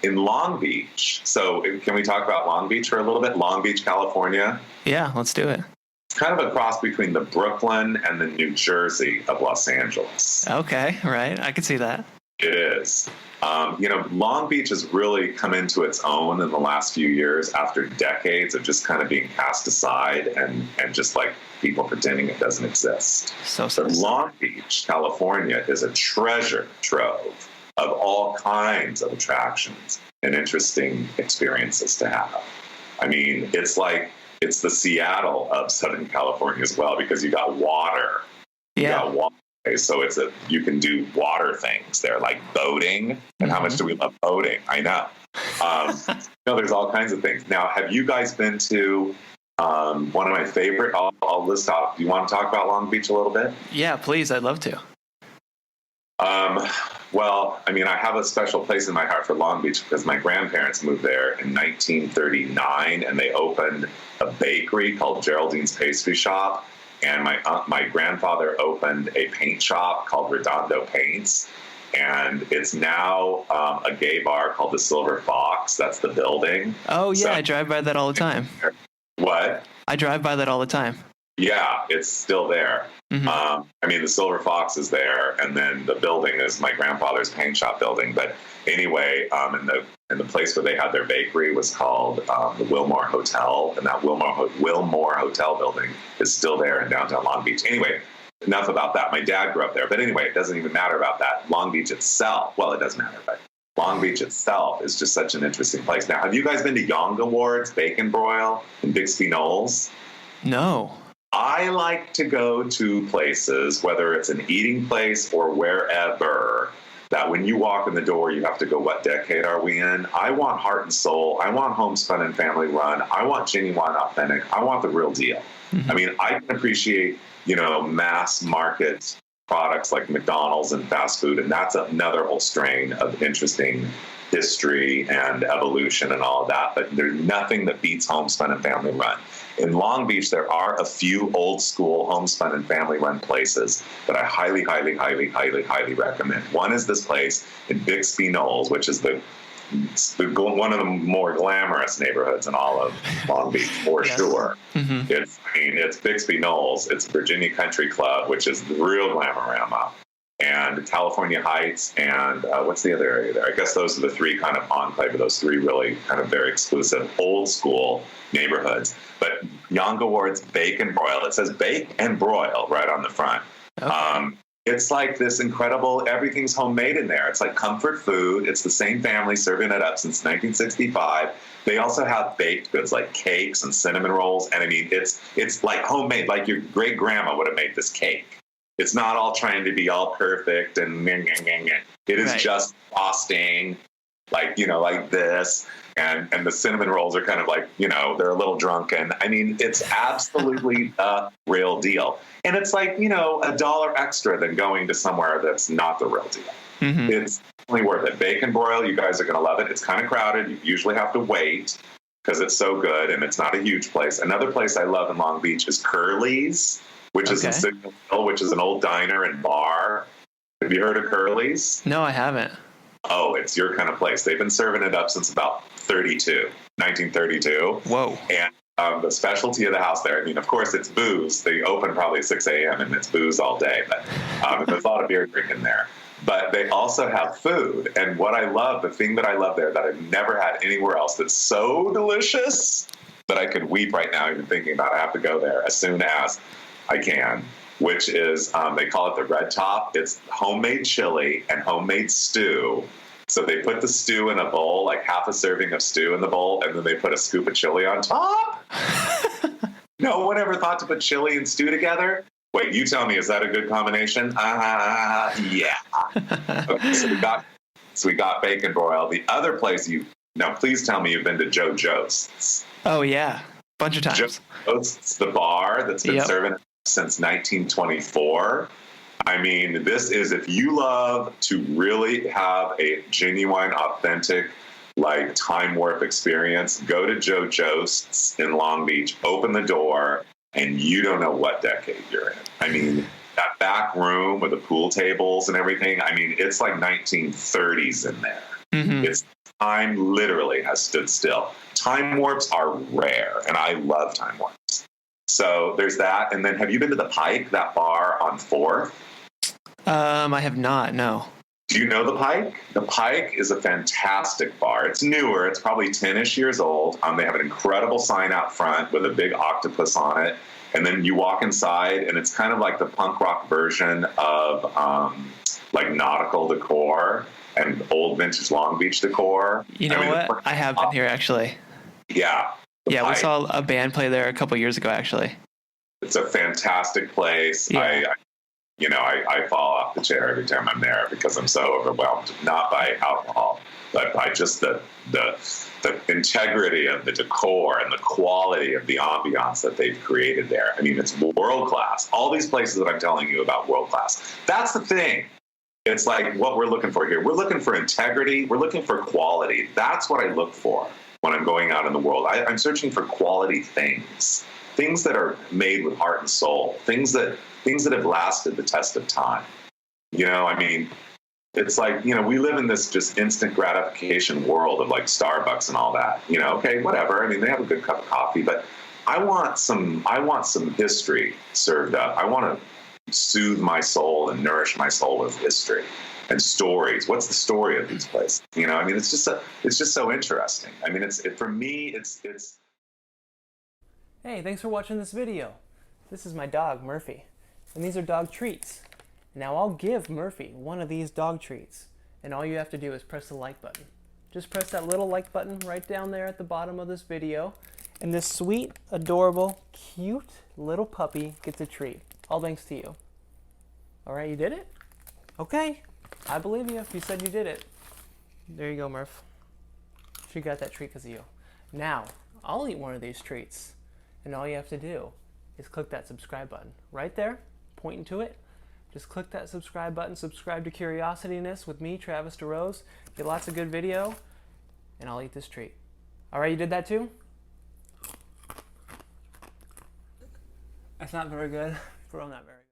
in Long Beach. So can we talk about Long Beach for a little bit? Long Beach, California. Yeah, let's do it. It's kind of a cross between the Brooklyn and the New Jersey of Los Angeles. Okay, right. I can see that. It is. Long Beach has really come into its own in the last few years after decades of just kind of being cast aside and just like people pretending it doesn't exist. But Long Beach, California is a treasure trove of all kinds of attractions and interesting experiences to have. I mean, it's the Seattle of Southern California as well, because you got water. Yeah. You got water. So you can do water things there, like boating. And how much do we love boating? I know. There's all kinds of things. Now, have you guys been to one of my favorite? I'll list off. Do you want to talk about Long Beach a little bit? Yeah, please. I'd love to. Well, I mean, I have a special place in my heart for Long Beach because my grandparents moved there in 1939, and they opened a bakery called Geraldine's Pastry Shop. And my grandfather opened a paint shop called Redondo Paints. And it's now a gay bar called the Silver Fox. That's the building. Oh, yeah. I drive by that all the time. What? I drive by that all the time. Yeah, it's still there. Mm-hmm. The Silver Fox is there, and then the building is my grandfather's paint shop building. But anyway, in the place where they had their bakery was called the Wilmore Hotel, and that Wilmore Hotel building is still there in downtown Long Beach. Anyway, enough about that. My dad grew up there, but anyway, it doesn't even matter about that. Long Beach itself, well, it does matter, but Long Beach itself is just such an interesting place. Now, have you guys been to Yonge Ward's Bacon Broil in Bixby Knolls? No. I like to go to places, whether it's an eating place or wherever, that when you walk in the door, you have to go, what decade are we in? I want heart and soul. I want homespun and family run. I want genuine authentic. I want the real deal. Mm-hmm. I mean, I can appreciate, mass market products like McDonald's and fast food, and that's another whole strain of interesting history and evolution and all of that. But there's nothing that beats homespun and family run. In Long Beach, there are a few old school homespun and family run places that I highly, highly, highly, highly, highly recommend. One is this place in Bixby Knolls, which is one of the more glamorous neighborhoods in all of Long Beach, for sure. Mm-hmm. It's Bixby Knolls. It's Virginia Country Club, which is the real glamorama. And California Heights, and what's the other area there? I guess those are the three kind of enclave of those three really kind of very exclusive old school neighborhoods. But Yonge Ward's Bacon Broil, it says bake and broil right on the front. Okay. It's like this incredible, everything's homemade in there. It's like comfort food. It's the same family serving it up since 1965. They also have baked goods like cakes and cinnamon rolls. And it's like homemade, like your great grandma would have made this cake. It's not all trying to be all perfect and it is just frosting, like this. And the cinnamon rolls are kind of like, they're a little drunken. It's absolutely the real deal. And it's like, $1 extra than going to somewhere that's not the real deal. Mm-hmm. It's definitely worth it. Bacon Broil, you guys are going to love it. It's kind of crowded. You usually have to wait because it's so good and it's not a huge place. Another place I love in Long Beach is Curly's, which is in Signal Hill, which is an old diner and bar. Have you heard of Curly's? No, I haven't. Oh, it's your kind of place. They've been serving it up since about 1932. Whoa. And the specialty of the house there, of course, it's booze. They open probably at 6 a.m. and it's booze all day, but there's a lot of beer drinking there. But they also have food. And the thing that I love there that I've never had anywhere else that's so delicious that I could weep right now even thinking about it. I have to go there as soon as I can, which is, they call it the Red Top. It's homemade chili and homemade stew. So they put the stew in a bowl, like half a serving of stew in the bowl, and then they put a scoop of chili on top. No one ever thought to put chili and stew together? Wait, you tell me, is that a good combination? Yeah. Okay, so we got Bacon Broil. The other place now please tell me you've been to Joe Jost's. Oh, yeah. Bunch of times. Joe Jost's, the bar that's been serving it since 1924. This is, if you love to really have a genuine, authentic, like time warp experience, go to Joe Jost's in Long Beach, open the door, and you don't know what decade you're in. That back room with the pool tables and everything, it's like 1930s in there. Mm-hmm. It's Time literally has stood still. Time warps are rare, and I love time warps. So there's that. And then have you been to the Pike, that bar on 4th? I have not, no. Do you know the Pike? The Pike is a fantastic bar. It's newer. It's probably 10-ish years old. They have an incredible sign out front with a big octopus on it. And then you walk inside, and it's kind of like the punk rock version of like nautical decor and old vintage Long Beach decor. You know what? I have been here, actually. Yeah. Yeah, Pike. we saw a band play there a couple years ago, actually. It's a fantastic place. Yeah. I fall off the chair every time I'm there because I'm so overwhelmed, not by alcohol, but by just the integrity of the decor and the quality of the ambiance that they've created there. I mean, it's world class. All these places that I'm telling you about, world class. That's the thing. It's like what we're looking for here. We're looking for integrity. We're looking for quality. That's what I look for when I'm going out in the world. I'm searching for quality things that are made with heart and soul, things that have lasted the test of time. I mean, it's like, we live in this just instant gratification world of like Starbucks and all that. Okay, whatever. I mean, they have a good cup of coffee, but I want some history served up. I want to soothe my soul and nourish my soul with history and stories. What's the story of these places? I mean, it's just so interesting. I mean, for me, it's. Hey, thanks for watching this video. This is my dog, Murphy, and these are dog treats. Now I'll give Murphy one of these dog treats, and all you have to do is press the like button. Just press that little like button right down there at the bottom of this video, and this sweet, adorable, cute little puppy gets a treat. All thanks to you. Alright, you did it? Okay, I believe you if you said you did it. There you go, Murph. She got that treat because of you. Now, I'll eat one of these treats. And all you have to do is click that subscribe button right there, pointing to it. Just click that subscribe button, subscribe to Curiosityness with me, Travis DeRose. Get lots of good video, and I'll eat this treat. All right, you did that too? That's not very good. For real, not very good.